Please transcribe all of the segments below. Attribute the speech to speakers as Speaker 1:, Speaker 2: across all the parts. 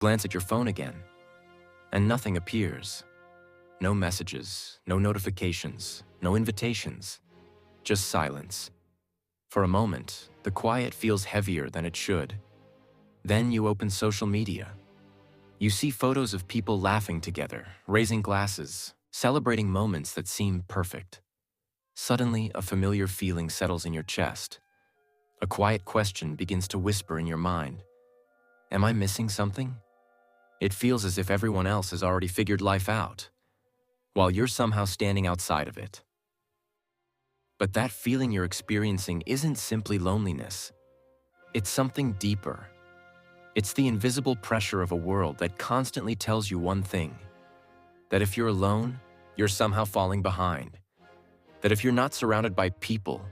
Speaker 1: Glance at your phone again, and nothing appears. No messages, no notifications, no invitations, just silence. For a moment, the quiet feels heavier than it should. Then you open social media. You see photos of people laughing together, raising glasses, celebrating moments that seem perfect. Suddenly, a familiar feeling settles in your chest. A quiet question begins to whisper in your mind. Am I missing something? It feels as if everyone else has already figured life out, while you're somehow standing outside of it. But that feeling you're experiencing isn't simply loneliness. It's something deeper. It's the invisible pressure of a world that constantly tells you one thing: that if you're alone, you're somehow falling behind. That if you're not surrounded by people,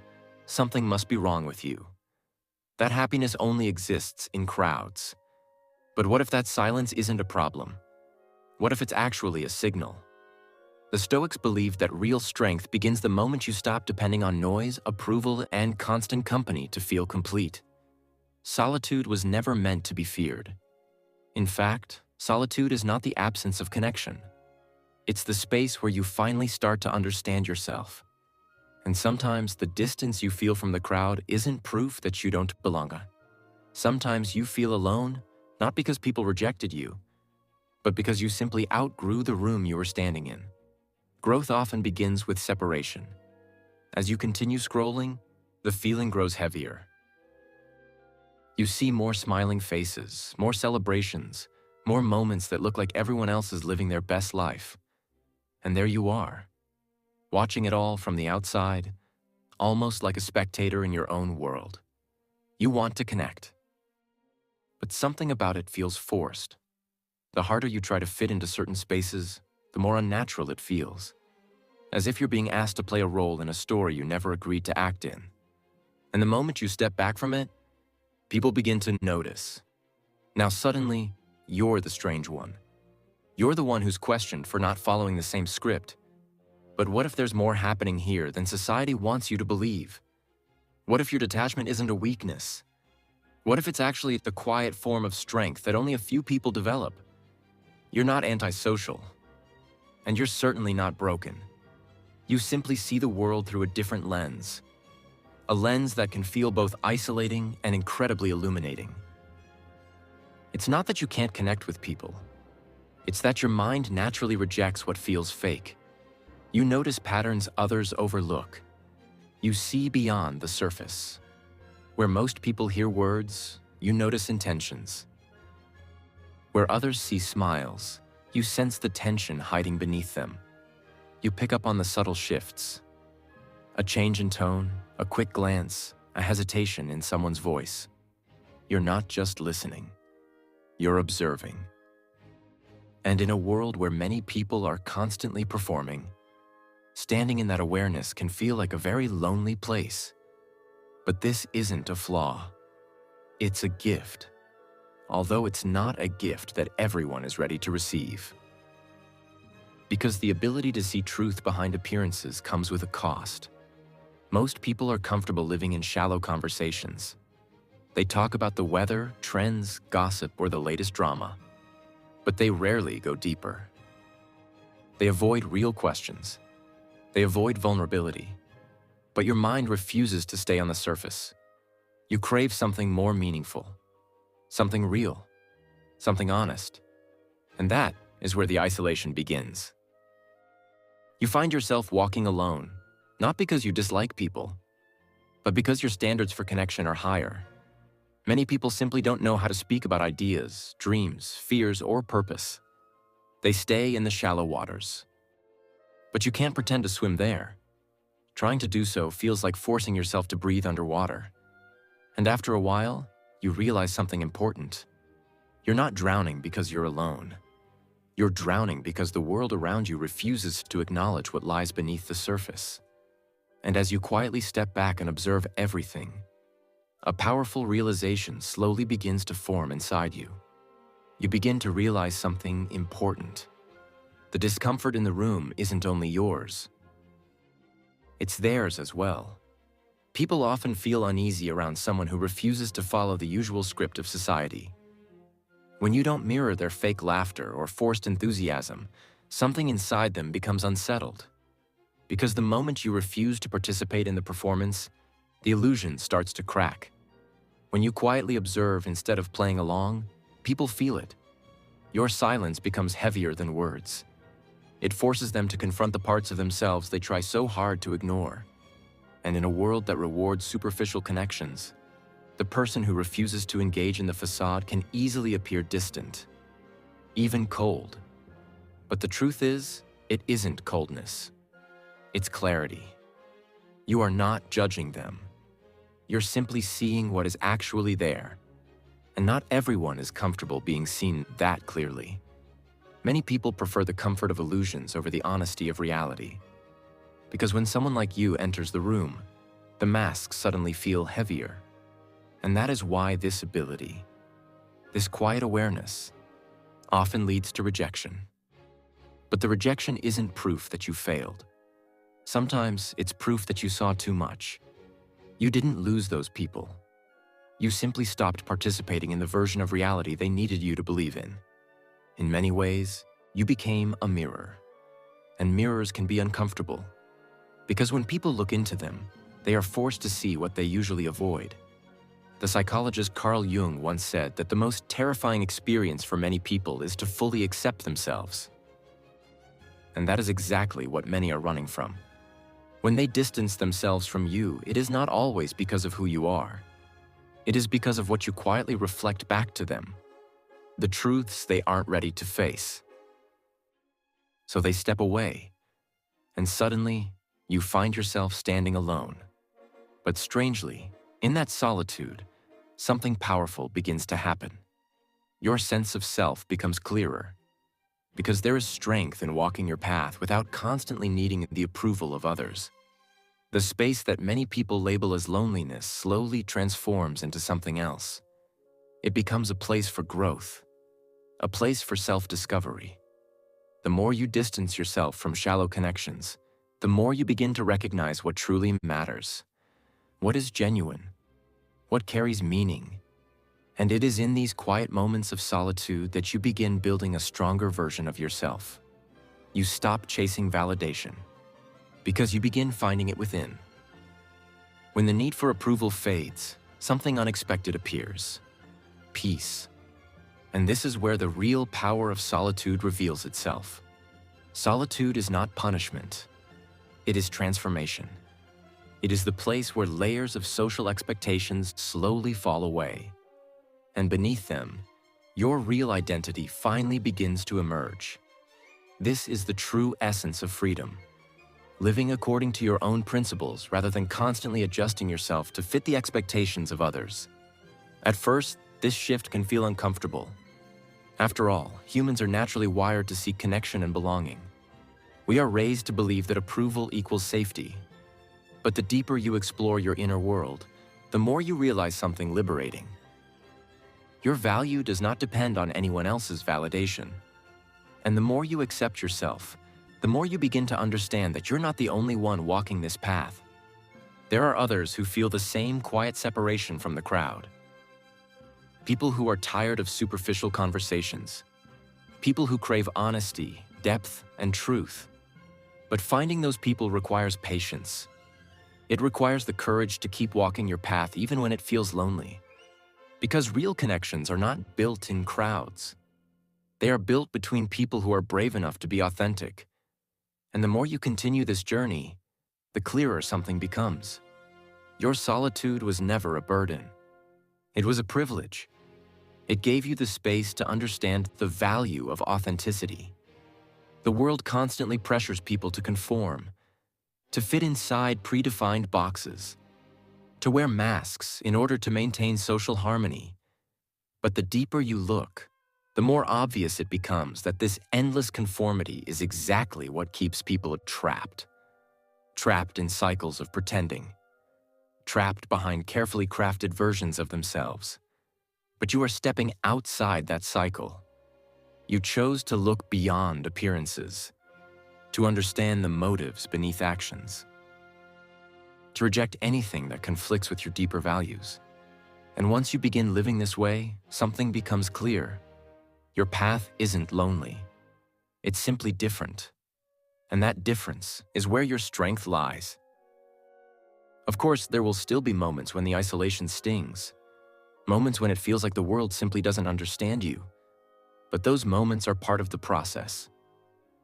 Speaker 1: something must be wrong with you. That happiness only exists in crowds. But what if that silence isn't a problem? What if it's actually a signal? The Stoics believed that real strength begins the moment you stop depending on noise, approval, and constant company to feel complete. Solitude was never meant to be feared. In fact, solitude is not the absence of connection. It's the space where you finally start to understand yourself. And sometimes the distance you feel from the crowd isn't proof that you don't belong. Sometimes you feel alone, not because people rejected you, but because you simply outgrew the room you were standing in. Growth often begins with separation. As you continue scrolling, the feeling grows heavier. You see more smiling faces, more celebrations, more moments that look like everyone else is living their best life. And there you are, watching it all from the outside, almost like a spectator in your own world. You want to connect, but something about it feels forced. The harder you try to fit into certain spaces, the more unnatural it feels, as if you're being asked to play a role in a story you never agreed to act in. And the moment you step back from it, people begin to notice. Now suddenly, you're the strange one. You're the one who's questioned for not following the same script. But what if there's more happening here than society wants you to believe? What if your detachment isn't a weakness? What if it's actually the quiet form of strength that only a few people develop? You're not antisocial, and you're certainly not broken. You simply see the world through a different lens, a lens that can feel both isolating and incredibly illuminating. It's not that you can't connect with people. It's that your mind naturally rejects what feels fake. You notice patterns others overlook. You see beyond the surface. Where most people hear words, you notice intentions. Where others see smiles, you sense the tension hiding beneath them. You pick up on the subtle shifts. A change in tone, a quick glance, a hesitation in someone's voice. You're not just listening. You're observing. And in a world where many people are constantly performing, standing in that awareness can feel like a very lonely place. But this isn't a flaw. It's a gift. Although it's not a gift that everyone is ready to receive. Because the ability to see truth behind appearances comes with a cost. Most people are comfortable living in shallow conversations. They talk about the weather, trends, gossip, or the latest drama. But they rarely go deeper. They avoid real questions. They avoid vulnerability. But your mind refuses to stay on the surface. You crave something more meaningful. Something real. Something honest. And that is where the isolation begins. You find yourself walking alone, not because you dislike people, but because your standards for connection are higher. Many people simply don't know how to speak about ideas, dreams, fears, or purpose. They stay in the shallow waters. But you can't pretend to swim there. Trying to do so feels like forcing yourself to breathe underwater. And after a while, you realize something important. You're not drowning because you're alone. You're drowning because the world around you refuses to acknowledge what lies beneath the surface. And as you quietly step back and observe everything, a powerful realization slowly begins to form inside you. You begin to realize something important. The discomfort in the room isn't only yours. It's theirs as well. People often feel uneasy around someone who refuses to follow the usual script of society. When you don't mirror their fake laughter or forced enthusiasm, something inside them becomes unsettled. Because the moment you refuse to participate in the performance, the illusion starts to crack. When you quietly observe instead of playing along, people feel it. Your silence becomes heavier than words. It forces them to confront the parts of themselves they try so hard to ignore. And in a world that rewards superficial connections, the person who refuses to engage in the facade can easily appear distant, even cold. But the truth is, it isn't coldness. It's clarity. You are not judging them. You're simply seeing what is actually there. And not everyone is comfortable being seen that clearly. Many people prefer the comfort of illusions over the honesty of reality. Because when someone like you enters the room, the masks suddenly feel heavier. And that is why this ability, this quiet awareness, often leads to rejection. But the rejection isn't proof that you failed. Sometimes it's proof that you saw too much. You didn't lose those people. You simply stopped participating in the version of reality they needed you to believe in. In many ways, you became a mirror. And mirrors can be uncomfortable. Because when people look into them, they are forced to see what they usually avoid. The psychologist Carl Jung once said that the most terrifying experience for many people is to fully accept themselves. And that is exactly what many are running from. When they distance themselves from you, it is not always because of who you are. It is because of what you quietly reflect back to them, the truths they aren't ready to face. So they step away, and suddenly, you find yourself standing alone. But strangely, in that solitude, something powerful begins to happen. Your sense of self becomes clearer, because there is strength in walking your path without constantly needing the approval of others. The space that many people label as loneliness slowly transforms into something else. It becomes a place for growth, a place for self-discovery. The more you distance yourself from shallow connections, the more you begin to recognize what truly matters, what is genuine, what carries meaning. And it is in these quiet moments of solitude that you begin building a stronger version of yourself. You stop chasing validation, because you begin finding it within. When the need for approval fades, something unexpected appears: peace. And this is where the real power of solitude reveals itself. Solitude is not punishment. It is transformation. It is the place where layers of social expectations slowly fall away. And beneath them, your real identity finally begins to emerge. This is the true essence of freedom. Living according to your own principles rather than constantly adjusting yourself to fit the expectations of others. At first, this shift can feel uncomfortable. After all, humans are naturally wired to seek connection and belonging. We are raised to believe that approval equals safety. But the deeper you explore your inner world, the more you realize something liberating. Your value does not depend on anyone else's validation. And the more you accept yourself, the more you begin to understand that you're not the only one walking this path. There are others who feel the same quiet separation from the crowd. People who are tired of superficial conversations. People who crave honesty, depth, and truth. But finding those people requires patience. It requires the courage to keep walking your path even when it feels lonely. Because real connections are not built in crowds. They are built between people who are brave enough to be authentic. And the more you continue this journey, the clearer something becomes. Your solitude was never a burden. It was a privilege. It gave you the space to understand the value of authenticity. The world constantly pressures people to conform, to fit inside predefined boxes, to wear masks in order to maintain social harmony. But the deeper you look, the more obvious it becomes that this endless conformity is exactly what keeps people trapped. Trapped in cycles of pretending. Trapped behind carefully crafted versions of themselves. But you are stepping outside that cycle. You chose to look beyond appearances, to understand the motives beneath actions, to reject anything that conflicts with your deeper values. And once you begin living this way, something becomes clear. Your path isn't lonely. It's simply different. And that difference is where your strength lies. Of course, there will still be moments when the isolation stings, moments when it feels like the world simply doesn't understand you. But those moments are part of the process.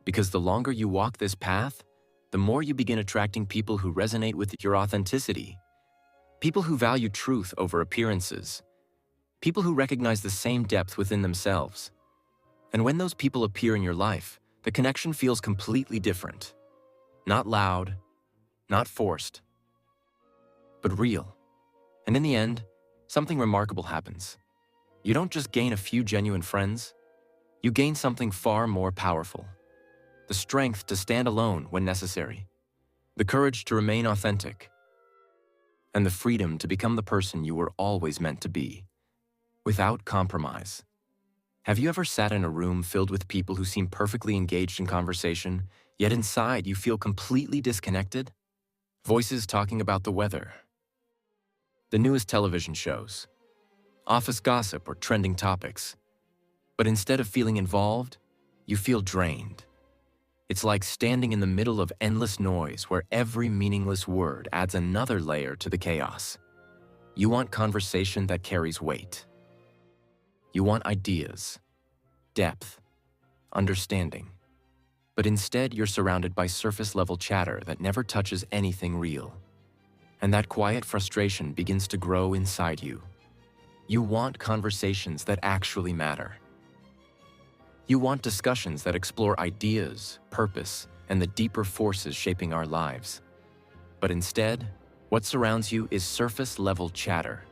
Speaker 1: Because the longer you walk this path, the more you begin attracting people who resonate with your authenticity, people who value truth over appearances, people who recognize the same depth within themselves. And when those people appear in your life, the connection feels completely different. Not loud, not forced, but real. And in the end, something remarkable happens. You don't just gain a few genuine friends, you gain something far more powerful. The strength to stand alone when necessary, the courage to remain authentic, and the freedom to become the person you were always meant to be, without compromise. Have you ever sat in a room filled with people who seem perfectly engaged in conversation, yet inside you feel completely disconnected? Voices talking about the weather, the newest television shows, office gossip, or trending topics. But instead of feeling involved, you feel drained. It's like standing in the middle of endless noise where every meaningless word adds another layer to the chaos. You want conversation that carries weight. You want ideas, depth, understanding. But instead, you're surrounded by surface-level chatter that never touches anything real. And that quiet frustration begins to grow inside you. You want conversations that actually matter. You want discussions that explore ideas, purpose, and the deeper forces shaping our lives. But instead, what surrounds you is surface-level chatter.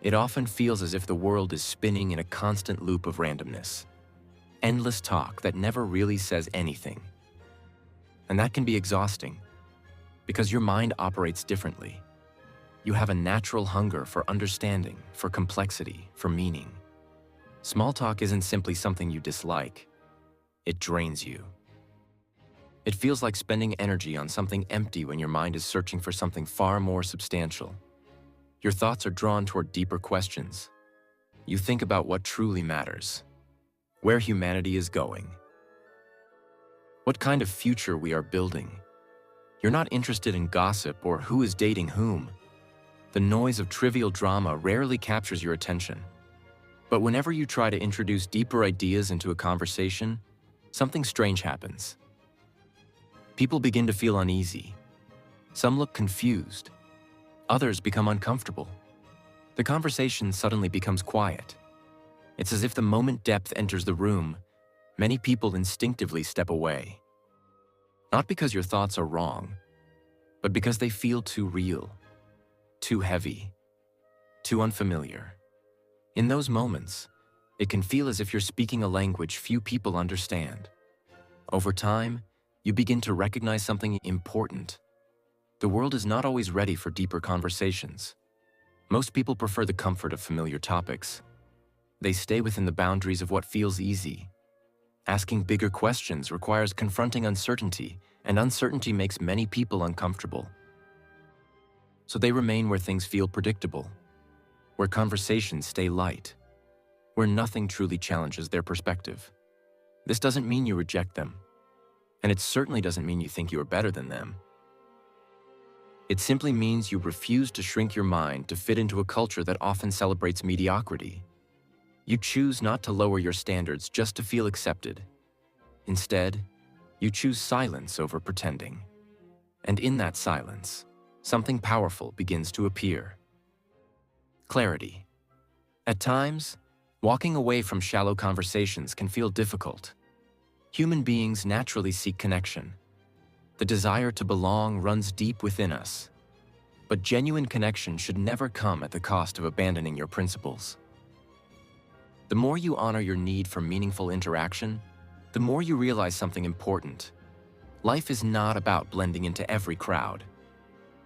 Speaker 1: It often feels as if the world is spinning in a constant loop of randomness. Endless talk that never really says anything. And that can be exhausting, because your mind operates differently. You have a natural hunger for understanding, for complexity, for meaning. Small talk isn't simply something you dislike. It drains you. It feels like spending energy on something empty when your mind is searching for something far more substantial. Your thoughts are drawn toward deeper questions. You think about what truly matters, where humanity is going, what kind of future we are building. You're not interested in gossip or who is dating whom. The noise of trivial drama rarely captures your attention. But whenever you try to introduce deeper ideas into a conversation, something strange happens. People begin to feel uneasy. Some look confused. Others become uncomfortable. The conversation suddenly becomes quiet. It's as if the moment depth enters the room, many people instinctively step away. Not because your thoughts are wrong, but because they feel too real, too heavy, too unfamiliar. In those moments, it can feel as if you're speaking a language few people understand. Over time, you begin to recognize something important. The world is not always ready for deeper conversations. Most people prefer the comfort of familiar topics. They stay within the boundaries of what feels easy. Asking bigger questions requires confronting uncertainty, and uncertainty makes many people uncomfortable. So they remain where things feel predictable, where conversations stay light, where nothing truly challenges their perspective. This doesn't mean you reject them, and it certainly doesn't mean you think you are better than them. It simply means you refuse to shrink your mind to fit into a culture that often celebrates mediocrity. You choose not to lower your standards just to feel accepted. Instead, you choose silence over pretending. And in that silence, something powerful begins to appear. Clarity. At times, walking away from shallow conversations can feel difficult. Human beings naturally seek connection. The desire to belong runs deep within us. But genuine connection should never come at the cost of abandoning your principles. The more you honor your need for meaningful interaction, the more you realize something important. Life is not about blending into every crowd.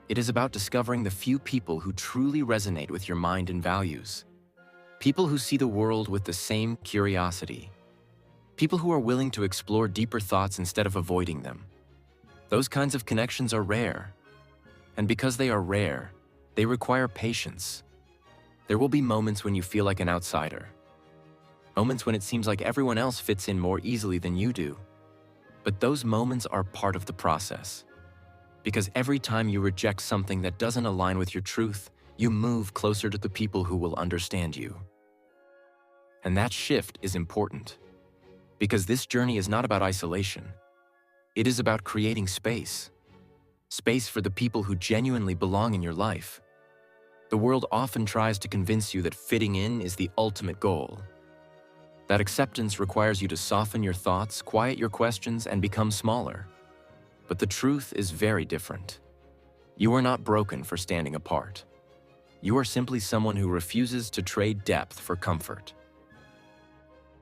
Speaker 1: It is about discovering the few people who truly resonate with your mind and values. People who see the world with the same curiosity. People who are willing to explore deeper thoughts instead of avoiding them. Those kinds of connections are rare. And because they are rare, they require patience. There will be moments when you feel like an outsider. moments when it seems like everyone else fits in more easily than you do. But those moments are part of the process. Because every time you reject something that doesn't align with your truth, you move closer to the people who will understand you. And that shift is important. Because this journey is not about isolation. It is about creating space. Space for the people who genuinely belong in your life. The world often tries to convince you that fitting in is the ultimate goal. That acceptance requires you to soften your thoughts, quiet your questions, and become smaller. But the truth is very different. You are not broken for standing apart. You are simply someone who refuses to trade depth for comfort.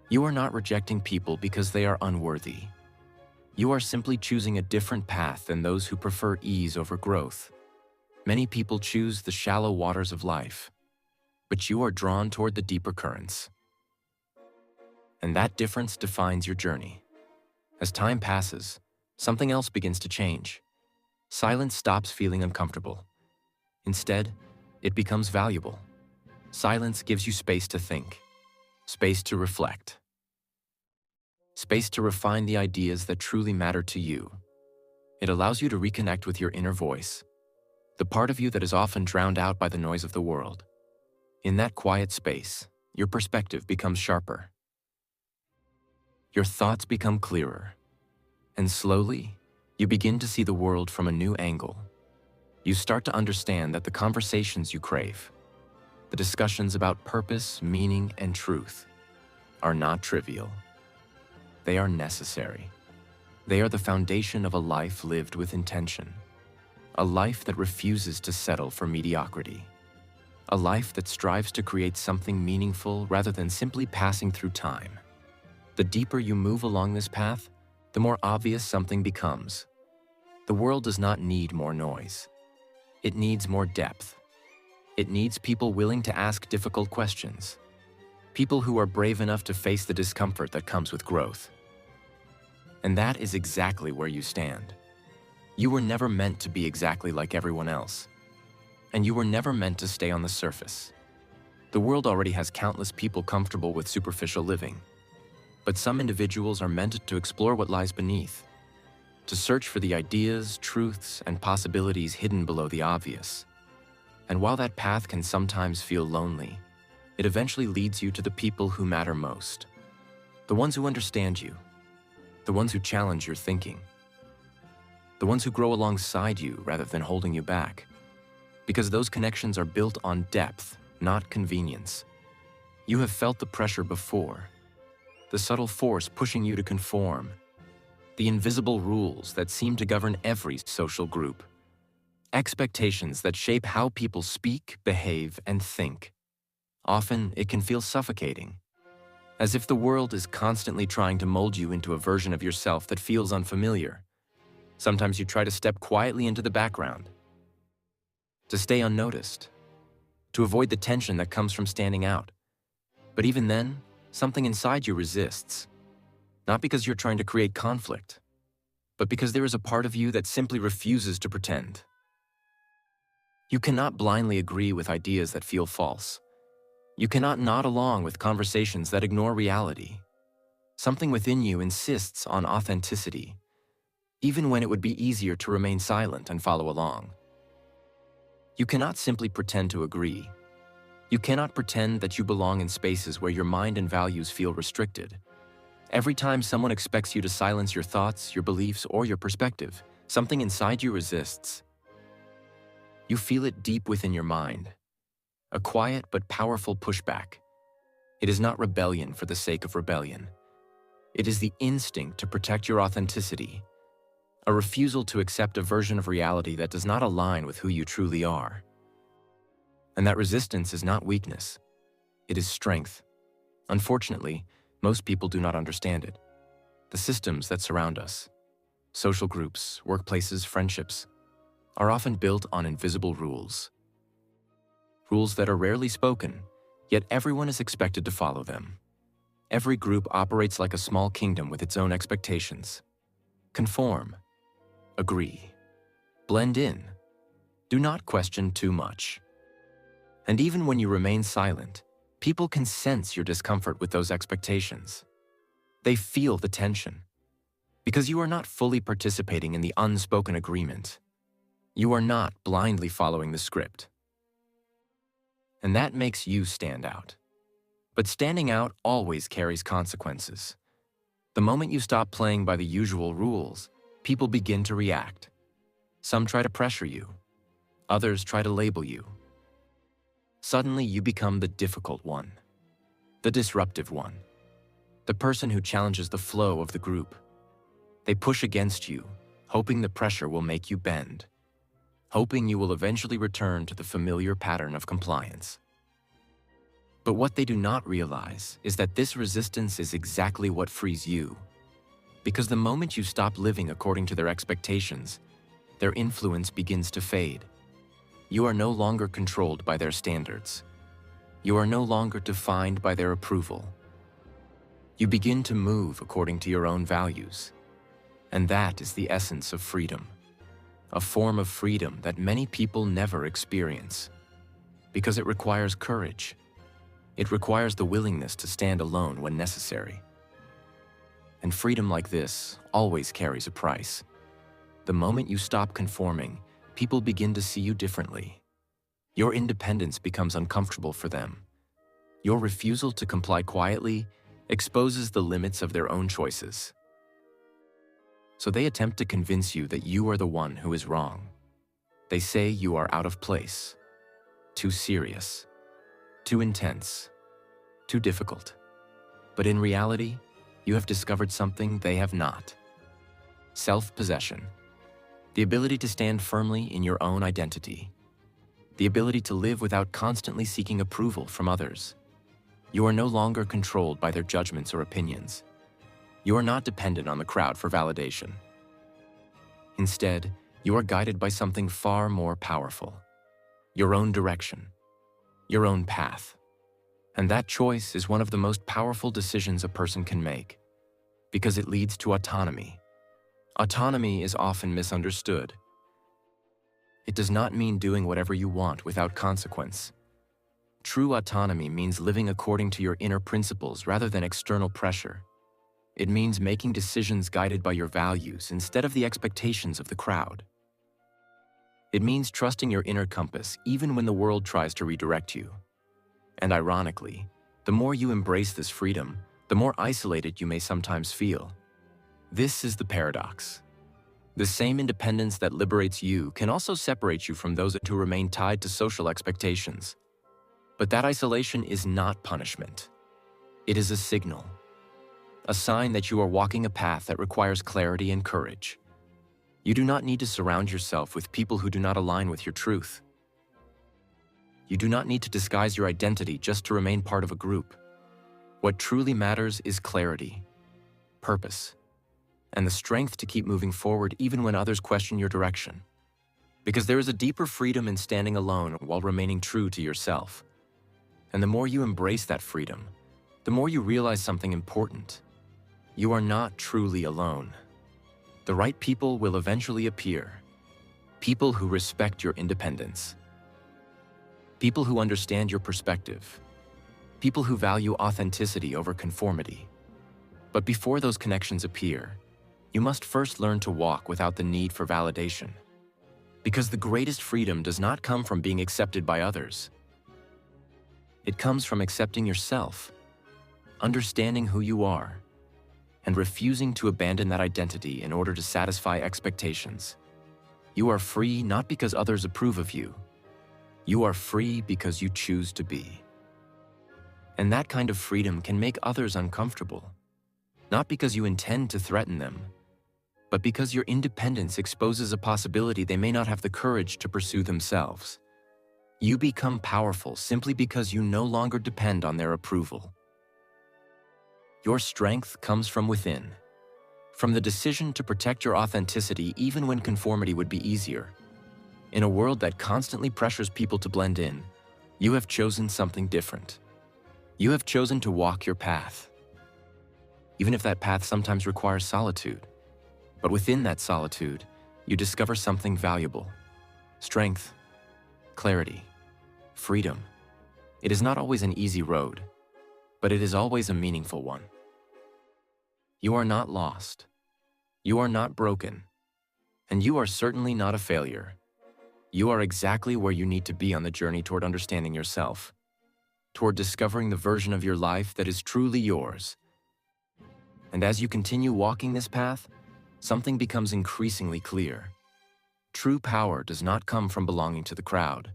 Speaker 1: You are not rejecting people because they are unworthy. You are simply choosing a different path than those who prefer ease over growth. Many people choose the shallow waters of life, but you are drawn toward the deeper currents. And that difference defines your journey. As time passes, something else begins to change. Silence stops feeling uncomfortable. Instead, it becomes valuable. Silence gives you space to think, space to reflect, space to refine the ideas that truly matter to you. It allows you to reconnect with your inner voice, the part of you that is often drowned out by the noise of the world. In that quiet space, your perspective becomes sharper. Your thoughts become clearer, and slowly, you begin to see the world from a new angle. You start to understand that the conversations you crave, the discussions about purpose, meaning, and truth, are not trivial. They are necessary. They are the foundation of a life lived with intention, a life that refuses to settle for mediocrity, a life that strives to create something meaningful rather than simply passing through time. The deeper you move along this path, the more obvious something becomes. The world does not need more noise. It needs more depth. It needs people willing to ask difficult questions. People who are brave enough to face the discomfort that comes with growth. And that is exactly where you stand. You were never meant to be exactly like everyone else. And you were never meant to stay on the surface. The world already has countless people comfortable with superficial living. But some individuals are meant to explore what lies beneath, to search for the ideas, truths, and possibilities hidden below the obvious. And while that path can sometimes feel lonely, it eventually leads you to the people who matter most. The ones who understand you, the ones who challenge your thinking, the ones who grow alongside you rather than holding you back. Because those connections are built on depth, not convenience. You have felt the pressure before. The subtle force pushing you to conform, the invisible rules that seem to govern every social group, expectations that shape how people speak, behave, and think. Often, it can feel suffocating, as if the world is constantly trying to mold you into a version of yourself that feels unfamiliar. Sometimes you try to step quietly into the background, to stay unnoticed, to avoid the tension that comes from standing out. But even then, something inside you resists, not because you're trying to create conflict, but because there is a part of you that simply refuses to pretend. You cannot blindly agree with ideas that feel false. You cannot nod along with conversations that ignore reality. Something within you insists on authenticity, even when it would be easier to remain silent and follow along. You cannot simply pretend to agree. You cannot pretend that you belong in spaces where your mind and values feel restricted. Every time someone expects you to silence your thoughts, your beliefs, or your perspective, something inside you resists. You feel it deep within your mind, a quiet but powerful pushback. It is not rebellion for the sake of rebellion. It is the instinct to protect your authenticity, a refusal to accept a version of reality that does not align with who you truly are. And that resistance is not weakness. It is strength. Unfortunately, most people do not understand it. The systems that surround us, social groups, workplaces, friendships, are often built on invisible rules. Rules that are rarely spoken, yet everyone is expected to follow them. Every group operates like a small kingdom with its own expectations. Conform. Agree. Blend in. Do not question too much. And even when you remain silent, People can sense your discomfort with those expectations. They feel the tension, because you are not fully participating in the unspoken agreement. You are not blindly following the script. And that makes you stand out. But standing out always carries consequences. The moment you stop playing by the usual rules, people begin to react. Some try to pressure you. Others try to label you. Suddenly, you become the difficult one, the disruptive one, the person who challenges the flow of the group. They push against you, hoping the pressure will make you bend, hoping you will eventually return to the familiar pattern of compliance. But what they do not realize is that this resistance is exactly what frees you. Because the moment you stop living according to their expectations, their influence begins to fade. You are no longer controlled by their standards. You are no longer defined by their approval. You begin to move according to your own values. And that is the essence of freedom. A form of freedom that many people never experience. Because it requires courage. It requires the willingness to stand alone when necessary. And freedom like this always carries a price. The moment you stop conforming, people begin to see you differently. Your independence becomes uncomfortable for them. Your refusal to comply quietly exposes the limits of their own choices. So they attempt to convince you that you are the one who is wrong. They say you are out of place, too serious, too intense, too difficult. But in reality, you have discovered something they have not. Self-possession. The ability to stand firmly in your own identity. The ability to live without constantly seeking approval from others. You are no longer controlled by their judgments or opinions. You are not dependent on the crowd for validation. Instead, you are guided by something far more powerful. Your own direction. Your own path. And that choice is one of the most powerful decisions a person can make, because it leads to autonomy. Autonomy is often misunderstood. It does not mean doing whatever you want without consequence. True autonomy means living according to your inner principles rather than external pressure. It means making decisions guided by your values instead of the expectations of the crowd. It means trusting your inner compass even when the world tries to redirect you. And ironically, the more you embrace this freedom, the more isolated you may sometimes feel. This is the paradox. The same independence that liberates you can also separate you from those who remain tied to social expectations. But that isolation is not punishment. It is a signal. A sign that you are walking a path that requires clarity and courage. You do not need to surround yourself with people who do not align with your truth. You do not need to disguise your identity just to remain part of a group. What truly matters is clarity, purpose, and the strength to keep moving forward even when others question your direction. Because there is a deeper freedom in standing alone while remaining true to yourself. And the more you embrace that freedom, the more you realize something important. You are not truly alone. The right people will eventually appear. People who respect your independence. People who understand your perspective. People who value authenticity over conformity. But before those connections appear, you must first learn to walk without the need for validation. Because the greatest freedom does not come from being accepted by others. It comes from accepting yourself, understanding who you are, and refusing to abandon that identity in order to satisfy expectations. You are free not because others approve of you. You are free because you choose to be. And that kind of freedom can make others uncomfortable, not because you intend to threaten them, but because your independence exposes a possibility they may not have the courage to pursue themselves. You become powerful simply because you no longer depend on their approval. Your strength comes from within, from the decision to protect your authenticity even when conformity would be easier. In a world that constantly pressures people to blend in, you have chosen something different. You have chosen to walk your path, even if that path sometimes requires solitude. But within that solitude, you discover something valuable: strength, clarity, freedom. It is not always an easy road, but it is always a meaningful one. You are not lost. You are not broken. And you are certainly not a failure. You are exactly where you need to be on the journey toward understanding yourself, toward discovering the version of your life that is truly yours. And as you continue walking this path, something becomes increasingly clear. True power does not come from belonging to the crowd.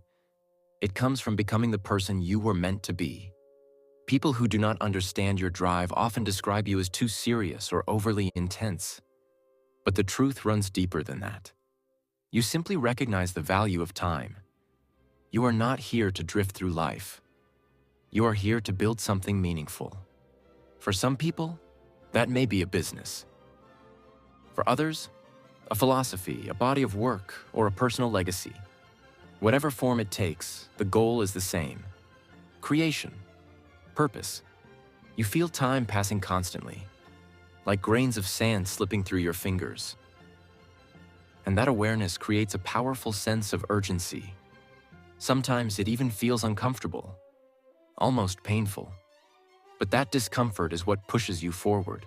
Speaker 1: It comes from becoming the person you were meant to be. People who do not understand your drive often describe you as too serious or overly intense. But the truth runs deeper than that. You simply recognize the value of time. You are not here to drift through life. You are here to build something meaningful. For some people, that may be a business. For others, a philosophy, a body of work, or a personal legacy. Whatever form it takes, the goal is the same. Creation. Purpose. You feel time passing constantly, like grains of sand slipping through your fingers. And that awareness creates a powerful sense of urgency. Sometimes it even feels uncomfortable, almost painful. But that discomfort is what pushes you forward.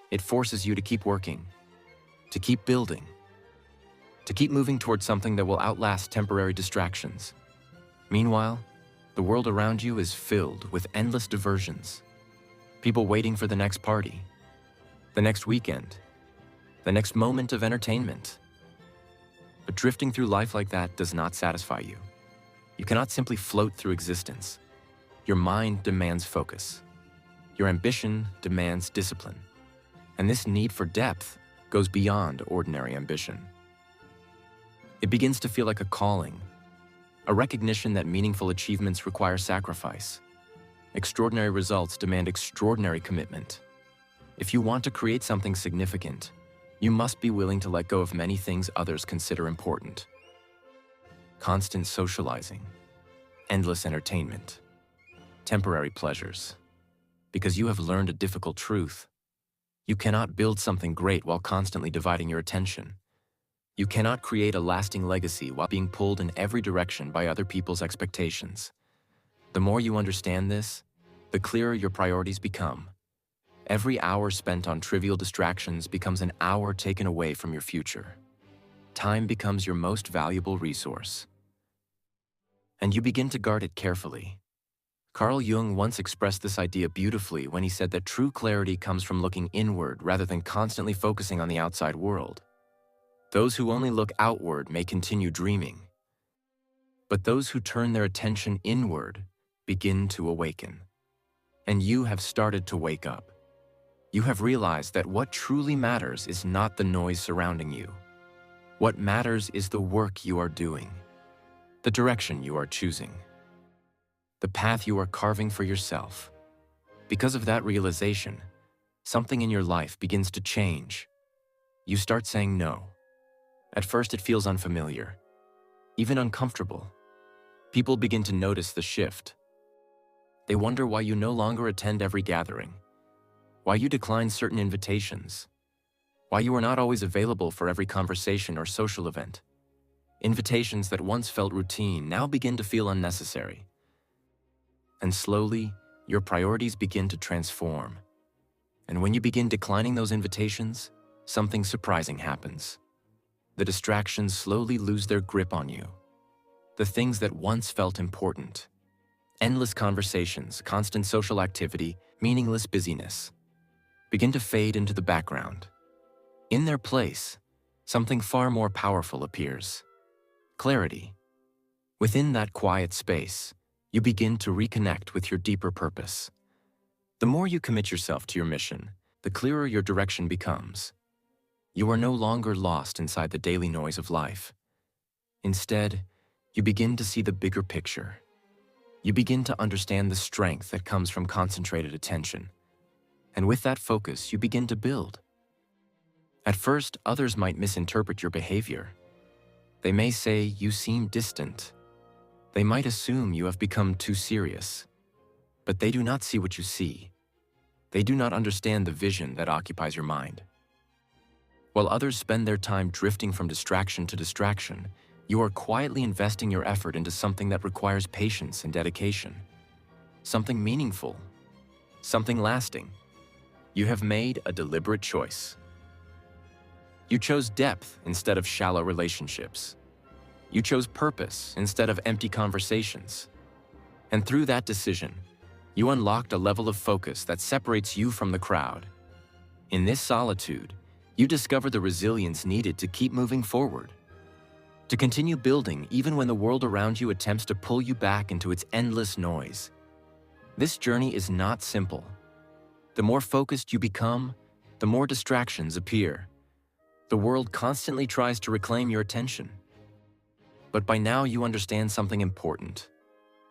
Speaker 1: It forces you to keep working, to keep building, to keep moving towards something that will outlast temporary distractions. Meanwhile, the world around you is filled with endless diversions. People waiting for the next party, the next weekend, the next moment of entertainment. But drifting through life like that does not satisfy you. You cannot simply float through existence. Your mind demands focus. Your ambition demands discipline. And this need for depth goes beyond ordinary ambition. It begins to feel like a calling, a recognition that meaningful achievements require sacrifice. Extraordinary results demand extraordinary commitment. If you want to create something significant, you must be willing to let go of many things others consider important. Constant socializing, endless entertainment, temporary pleasures. Because you have learned a difficult truth. You cannot build something great while constantly dividing your attention. You cannot create a lasting legacy while being pulled in every direction by other people's expectations. The more you understand this, the clearer your priorities become. Every hour spent on trivial distractions becomes an hour taken away from your future. Time becomes your most valuable resource. And you begin to guard it carefully. Carl Jung once expressed this idea beautifully when he said that true clarity comes from looking inward rather than constantly focusing on the outside world. Those who only look outward may continue dreaming, but those who turn their attention inward begin to awaken. And you have started to wake up. You have realized that what truly matters is not the noise surrounding you. What matters is the work you are doing, the direction you are choosing, the path you are carving for yourself. Because of that realization, something in your life begins to change. You start saying no. At first it feels unfamiliar, even uncomfortable. People begin to notice the shift. They wonder why you no longer attend every gathering, why you decline certain invitations, why you are not always available for every conversation or social event. Invitations that once felt routine now begin to feel unnecessary. And slowly, your priorities begin to transform. And when you begin declining those invitations, something surprising happens. The distractions slowly lose their grip on you. The things that once felt important. Endless conversations, constant social activity, meaningless busyness begin to fade into the background. In their place, something far more powerful appears. Clarity. Within that quiet space, you begin to reconnect with your deeper purpose. The more you commit yourself to your mission, the clearer your direction becomes. You are no longer lost inside the daily noise of life. Instead, you begin to see the bigger picture. You begin to understand the strength that comes from concentrated attention. And with that focus, you begin to build. At first, others might misinterpret your behavior. They may say you seem distant. They might assume you have become too serious. But they do not see what you see. They do not understand the vision that occupies your mind. While others spend their time drifting from distraction to distraction, you are quietly investing your effort into something that requires patience and dedication. something meaningful, something lasting. You have made a deliberate choice. You chose depth instead of shallow relationships. You chose purpose instead of empty conversations. And through that decision, you unlocked a level of focus that separates you from the crowd. In this solitude, you discover the resilience needed to keep moving forward, to continue building even when the world around you attempts to pull you back into its endless noise. This journey is not simple. The more focused you become, the more distractions appear. The world constantly tries to reclaim your attention. But by now you understand something important.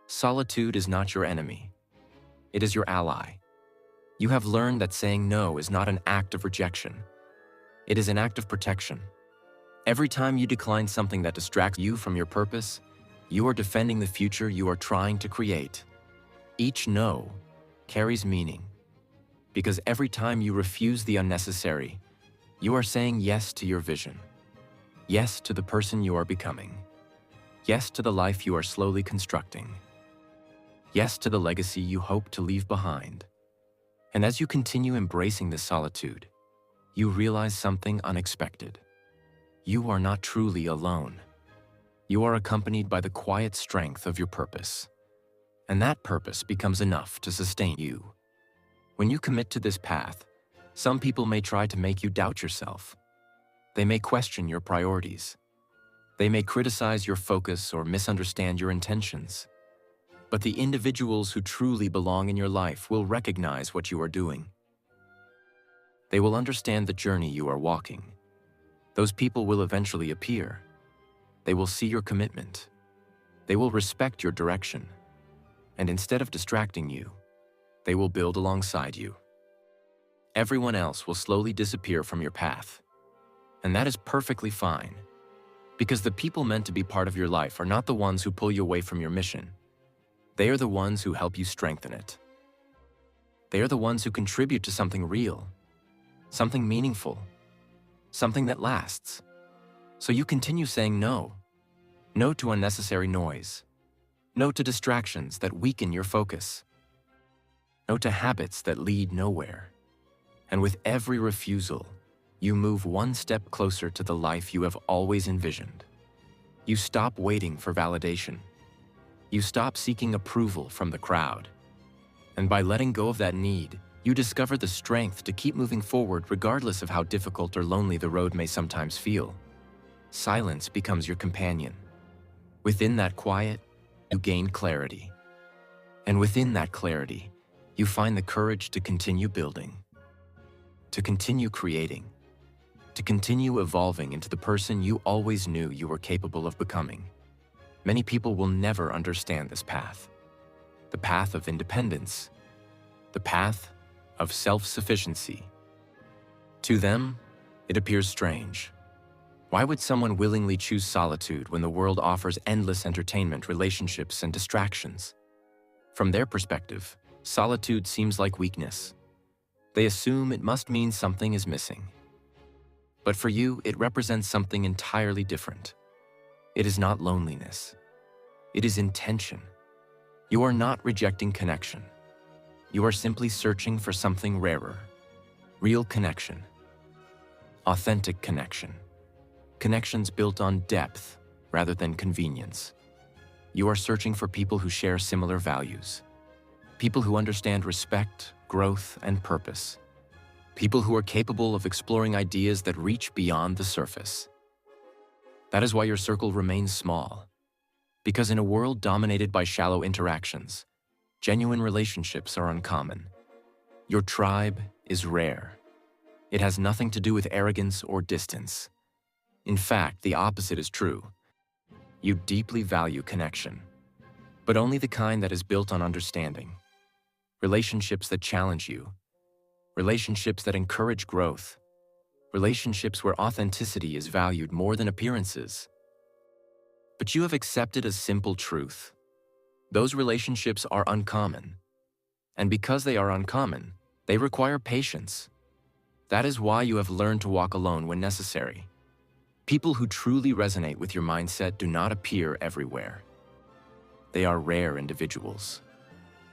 Speaker 1: Solitude is not your enemy. It is your ally. You have learned that saying no is not an act of rejection. It is an act of protection. Every time you decline something that distracts you from your purpose, you are defending the future you are trying to create. Each no carries meaning, because every time you refuse the unnecessary, you are saying yes to your vision, yes to the person you are becoming, yes to the life you are slowly constructing, yes to the legacy you hope to leave behind. And as you continue embracing this solitude, you realize something unexpected. You are not truly alone. You are accompanied by the quiet strength of your purpose. And that purpose becomes enough to sustain you. When you commit to this path, some people may try to make you doubt yourself. They may question your priorities. They may criticize your focus or misunderstand your intentions. But the individuals who truly belong in your life will recognize what you are doing. They will understand the journey you are walking. Those people will eventually appear. They will see your commitment. They will respect your direction. And instead of distracting you, they will build alongside you. Everyone else will slowly disappear from your path. And that is perfectly fine, because the people meant to be part of your life are not the ones who pull you away from your mission. They are the ones who help you strengthen it. They are the ones who contribute to something real, something meaningful, something that lasts. So you continue saying no. No to unnecessary noise. No to distractions that weaken your focus. No to habits that lead nowhere. And with every refusal, you move one step closer to the life you have always envisioned. You stop waiting for validation. You stop seeking approval from the crowd. And by letting go of that need, you discover the strength to keep moving forward regardless of how difficult or lonely the road may sometimes feel. Silence becomes your companion. Within that quiet, you gain clarity. And within that clarity, you find the courage to continue building, to continue creating, to continue evolving into the person you always knew you were capable of becoming. Many people will never understand this path, the path of independence, the path of self-sufficiency. To them, it appears strange. Why would someone willingly choose solitude when the world offers endless entertainment, relationships, and distractions? From their perspective, solitude seems like weakness. They assume it must mean something is missing. But for you, it represents something entirely different. It is not loneliness. It is intention. You are not rejecting connection. You are simply searching for something rarer. Real connection. Authentic connection. Connections built on depth rather than convenience. You are searching for people who share similar values. People who understand respect, growth, and purpose. People who are capable of exploring ideas that reach beyond the surface. That is why your circle remains small. Because in a world dominated by shallow interactions, genuine relationships are uncommon. Your tribe is rare. It has nothing to do with arrogance or distance. In fact, the opposite is true. You deeply value connection, but only the kind that is built on understanding. Relationships that challenge you. Relationships that encourage growth. Relationships where authenticity is valued more than appearances. But you have accepted a simple truth. Those relationships are uncommon. And because they are uncommon, they require patience. That is why you have learned to walk alone when necessary. People who truly resonate with your mindset do not appear everywhere. They are rare individuals.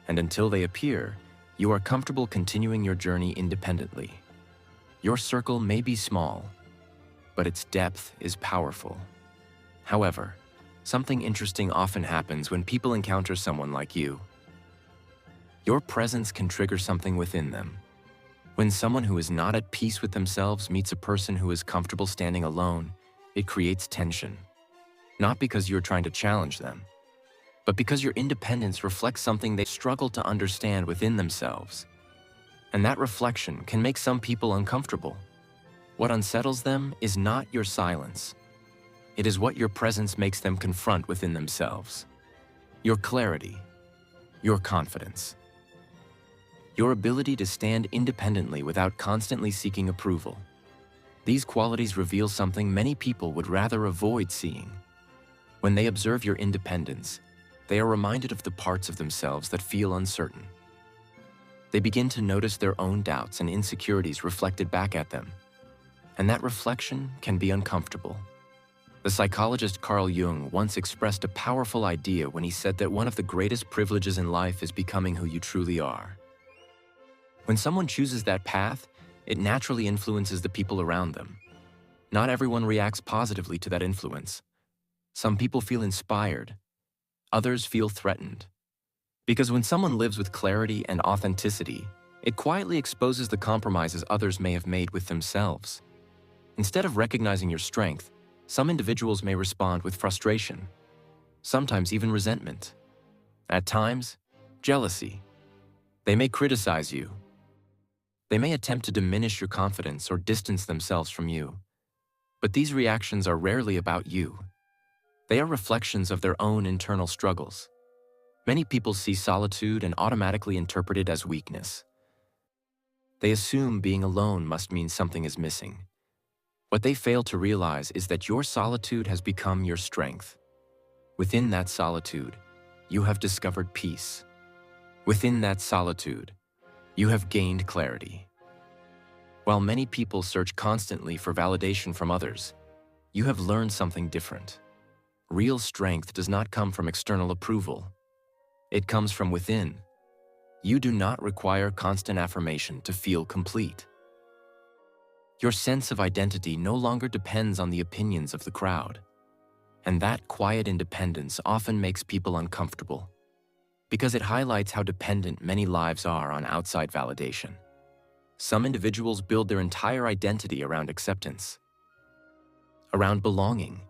Speaker 1: And until they appear, you are comfortable continuing your journey independently. Your circle may be small, but its depth is powerful. However, something interesting often happens when people encounter someone like you. Your presence can trigger something within them. When someone who is not at peace with themselves meets a person who is comfortable standing alone, it creates tension. Not because you're trying to challenge them, but because your independence reflects something they struggle to understand within themselves. And that reflection can make some people uncomfortable. What unsettles them is not your silence. It is what your presence makes them confront within themselves. Your clarity, your confidence, your ability to stand independently without constantly seeking approval. These qualities reveal something many people would rather avoid seeing. When they observe your independence, they are reminded of the parts of themselves that feel uncertain. They begin to notice their own doubts and insecurities reflected back at them, and that reflection can be uncomfortable. The psychologist Carl Jung once expressed a powerful idea when he said that one of the greatest privileges in life is becoming who you truly are. When someone chooses that path, it naturally influences the people around them. Not everyone reacts positively to that influence. Some people feel inspired, others feel threatened. Because when someone lives with clarity and authenticity, it quietly exposes the compromises others may have made with themselves. Instead of recognizing your strength, some individuals may respond with frustration, sometimes even resentment. At times, jealousy. They may criticize you. They may attempt to diminish your confidence or distance themselves from you. But these reactions are rarely about you. They are reflections of their own internal struggles. Many people see solitude and automatically interpret it as weakness. They assume being alone must mean something is missing. What they fail to realize is that your solitude has become your strength. Within that solitude, you have discovered peace. Within that solitude, you have gained clarity. While many people search constantly for validation from others, you have learned something different. Real strength does not come from external approval. It comes from within. You do not require constant affirmation to feel complete. Your sense of identity no longer depends on the opinions of the crowd. And that quiet independence often makes people uncomfortable, because it highlights how dependent many lives are on outside validation. Some individuals build their entire identity around acceptance, around belonging,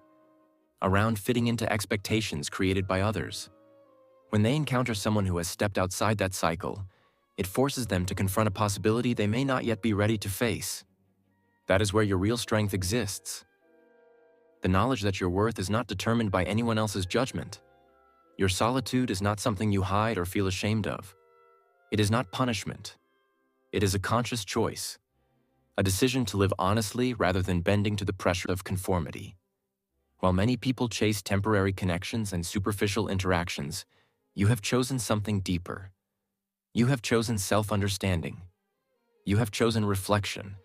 Speaker 1: around fitting into expectations created by others. When they encounter someone who has stepped outside that cycle, it forces them to confront a possibility they may not yet be ready to face. That is where your real strength exists. The knowledge that your worth is not determined by anyone else's judgment. Your solitude is not something you hide or feel ashamed of. It is not punishment. It is a conscious choice, a decision to live honestly rather than bending to the pressure of conformity. While many people chase temporary connections and superficial interactions, you have chosen something deeper. You have chosen self-understanding. You have chosen reflection.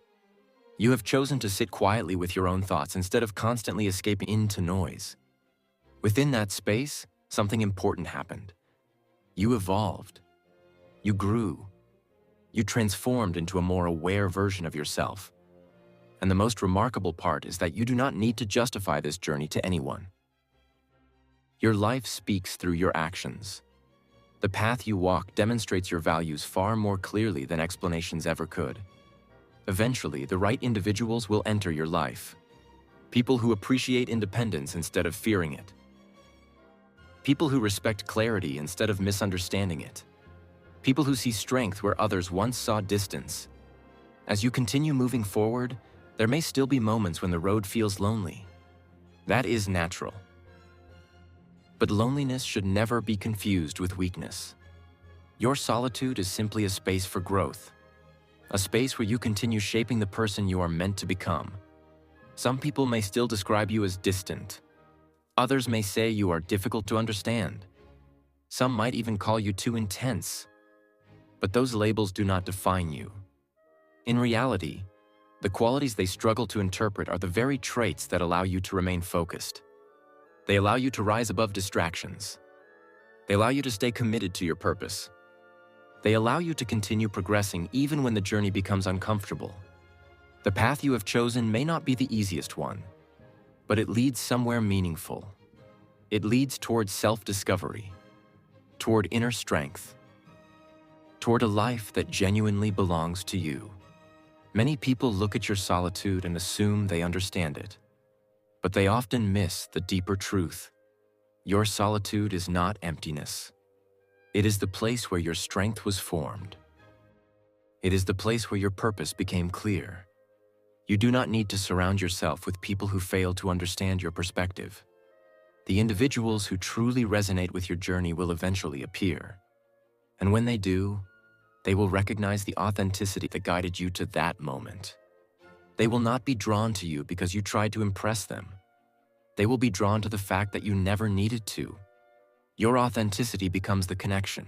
Speaker 1: You have chosen to sit quietly with your own thoughts instead of constantly escaping into noise. Within that space, something important happened. You evolved. You grew. You transformed into a more aware version of yourself. And the most remarkable part is that you do not need to justify this journey to anyone. Your life speaks through your actions. The path you walk demonstrates your values far more clearly than explanations ever could. Eventually, the right individuals will enter your life. People who appreciate independence instead of fearing it. People who respect clarity instead of misunderstanding it. People who see strength where others once saw distance. As you continue moving forward, there may still be moments when the road feels lonely. That is natural. But loneliness should never be confused with weakness. Your solitude is simply a space for growth. A space where you continue shaping the person you are meant to become. Some people may still describe you as distant. Others may say you are difficult to understand. Some might even call you too intense. But those labels do not define you. In reality, the qualities they struggle to interpret are the very traits that allow you to remain focused. They allow you to rise above distractions. They allow you to stay committed to your purpose, They allow you to continue progressing even when the journey becomes uncomfortable. The path you have chosen may not be the easiest one, but it leads somewhere meaningful. It leads toward self-discovery, toward inner strength, toward a life that genuinely belongs to you. Many people look at your solitude and assume they understand it, but they often miss the deeper truth. Your solitude is not emptiness. It is the place where your strength was formed. It is the place where your purpose became clear. You do not need to surround yourself with people who fail to understand your perspective. The individuals who truly resonate with your journey will eventually appear. And when they do, they will recognize the authenticity that guided you to that moment. They will not be drawn to you because you tried to impress them. They will be drawn to the fact that you never needed to. Your authenticity becomes the connection.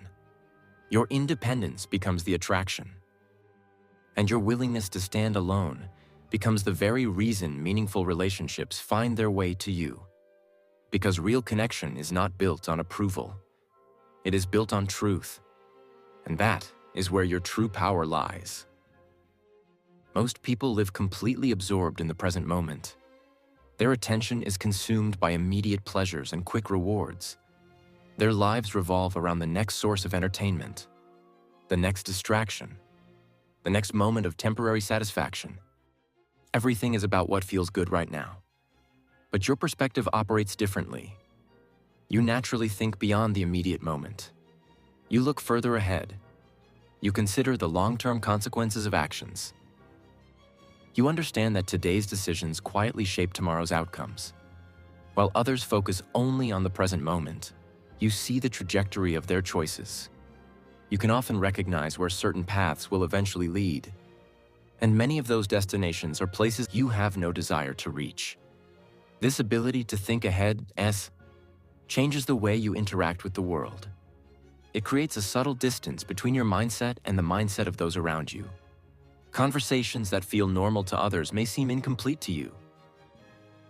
Speaker 1: Your independence becomes the attraction. And your willingness to stand alone becomes the very reason meaningful relationships find their way to you. Because real connection is not built on approval. It is built on truth. And that is where your true power lies. Most people live completely absorbed in the present moment. Their attention is consumed by immediate pleasures and quick rewards. Their lives revolve around the next source of entertainment, the next distraction, the next moment of temporary satisfaction. Everything is about what feels good right now. But your perspective operates differently. You naturally think beyond the immediate moment. You look further ahead. You consider the long-term consequences of actions. You understand that today's decisions quietly shape tomorrow's outcomes. While others focus only on the present moment, you see the trajectory of their choices. You can often recognize where certain paths will eventually lead. And many of those destinations are places you have no desire to reach. This ability to think ahead changes the way you interact with the world. It creates a subtle distance between your mindset and the mindset of those around you. Conversations that feel normal to others may seem incomplete to you.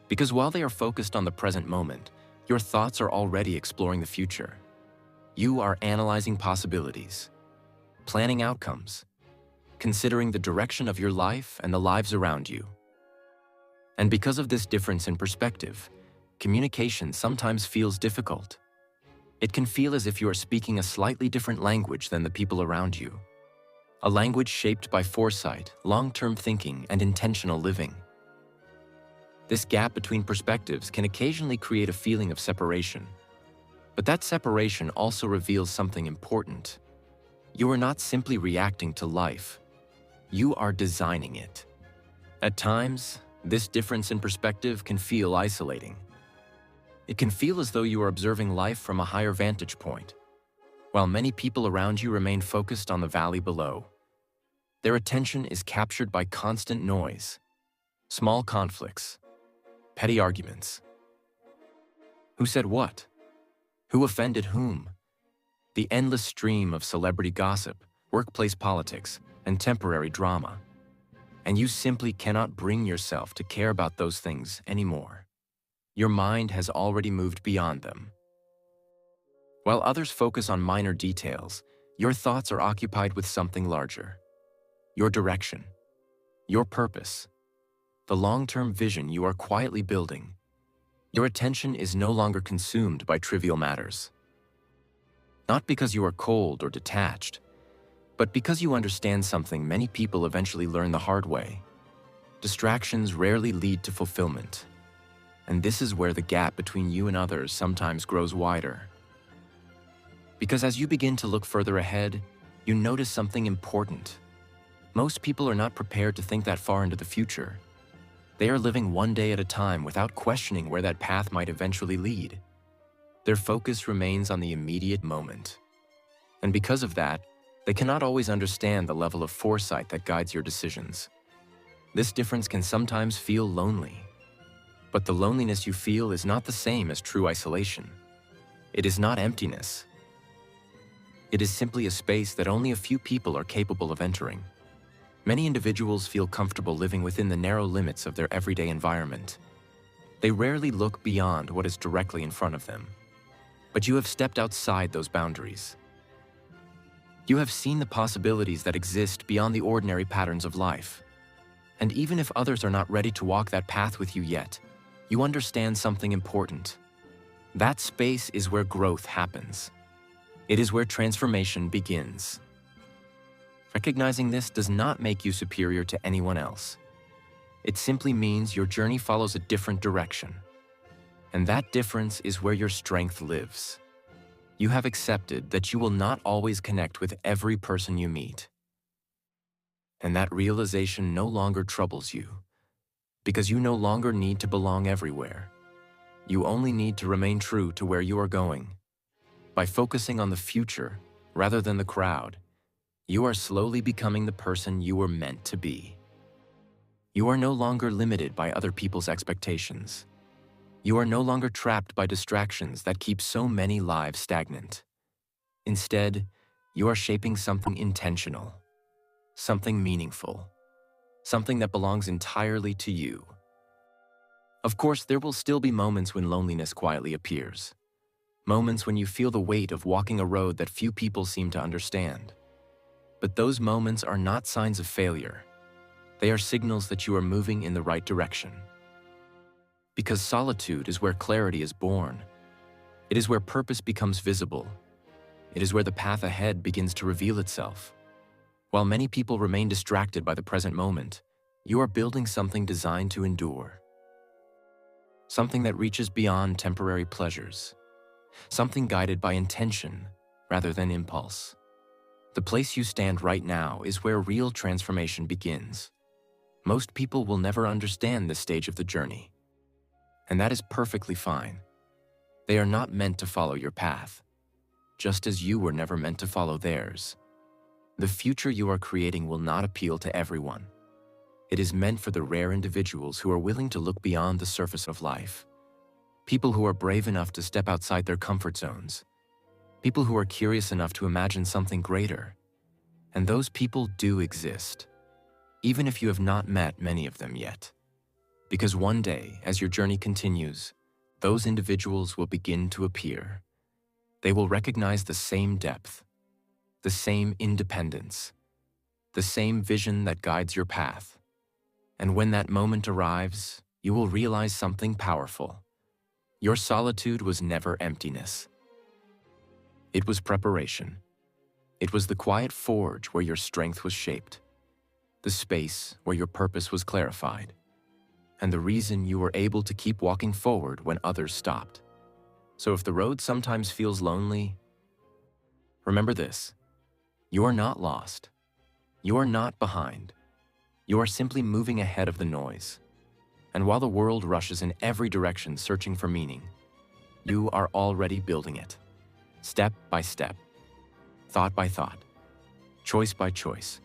Speaker 1: Because while they are focused on the present moment, your thoughts are already exploring the future. You are analyzing possibilities, planning outcomes, considering the direction of your life and the lives around you. And because of this difference in perspective, communication sometimes feels difficult. It can feel as if you are speaking a slightly different language than the people around you. A language shaped by foresight, long-term thinking, and intentional living. This gap between perspectives can occasionally create a feeling of separation. But that separation also reveals something important. You are not simply reacting to life. You are designing it. At times, this difference in perspective can feel isolating. It can feel as though you are observing life from a higher vantage point, while many people around you remain focused on the valley below. Their attention is captured by constant noise, small conflicts, petty arguments. Who said what? Who offended whom? The endless stream of celebrity gossip, workplace politics, and temporary drama. And you simply cannot bring yourself to care about those things anymore. Your mind has already moved beyond them. While others focus on minor details, your thoughts are occupied with something larger. Your direction, your purpose, the long-term vision you are quietly building. Your attention is no longer consumed by trivial matters. Not because you are cold or detached, but because you understand something many people eventually learn the hard way. Distractions rarely lead to fulfillment. And this is where the gap between you and others sometimes grows wider. Because as you begin to look further ahead, you notice something important. Most people are not prepared to think that far into the future. They are living one day at a time without questioning where that path might eventually lead. Their focus remains on the immediate moment. And because of that, they cannot always understand the level of foresight that guides your decisions. This difference can sometimes feel lonely. But the loneliness you feel is not the same as true isolation. It is not emptiness. It is simply a space that only a few people are capable of entering. Many individuals feel comfortable living within the narrow limits of their everyday environment. They rarely look beyond what is directly in front of them. But you have stepped outside those boundaries. You have seen the possibilities that exist beyond the ordinary patterns of life. And even if others are not ready to walk that path with you yet, you understand something important. That space is where growth happens. It is where transformation begins. Recognizing this does not make you superior to anyone else. It simply means your journey follows a different direction. And that difference is where your strength lives. You have accepted that you will not always connect with every person you meet. And that realization no longer troubles you, because you no longer need to belong everywhere. You only need to remain true to where you are going. By focusing on the future rather than the crowd, you are slowly becoming the person you were meant to be. You are no longer limited by other people's expectations. You are no longer trapped by distractions that keep so many lives stagnant. Instead, you are shaping something intentional, something meaningful, something that belongs entirely to you. Of course, there will still be moments when loneliness quietly appears. Moments when you feel the weight of walking a road that few people seem to understand. But those moments are not signs of failure. They are signals that you are moving in the right direction. Because solitude is where clarity is born. It is where purpose becomes visible. It is where the path ahead begins to reveal itself. While many people remain distracted by the present moment, you are building something designed to endure. Something that reaches beyond temporary pleasures. Something guided by intention rather than impulse. The place you stand right now is where real transformation begins. Most people will never understand this stage of the journey. And that is perfectly fine. They are not meant to follow your path, just as you were never meant to follow theirs. The future you are creating will not appeal to everyone. It is meant for the rare individuals who are willing to look beyond the surface of life. People who are brave enough to step outside their comfort zones. People who are curious enough to imagine something greater. And those people do exist, even if you have not met many of them yet. Because one day, as your journey continues, those individuals will begin to appear. They will recognize the same depth, the same independence, the same vision that guides your path. And when that moment arrives, you will realize something powerful. Your solitude was never emptiness. It was preparation. It was the quiet forge where your strength was shaped, the space where your purpose was clarified, and the reason you were able to keep walking forward when others stopped. So if the road sometimes feels lonely, remember this: you are not lost. You are not behind. You are simply moving ahead of the noise. And while the world rushes in every direction searching for meaning, you are already building it, step by step, thought by thought, choice by choice.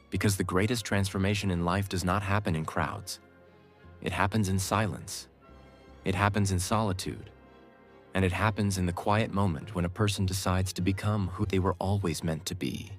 Speaker 1: Because the greatest transformation in life does not happen in crowds. It happens in silence. It happens in solitude. And it happens in the quiet moment when a person decides to become who they were always meant to be.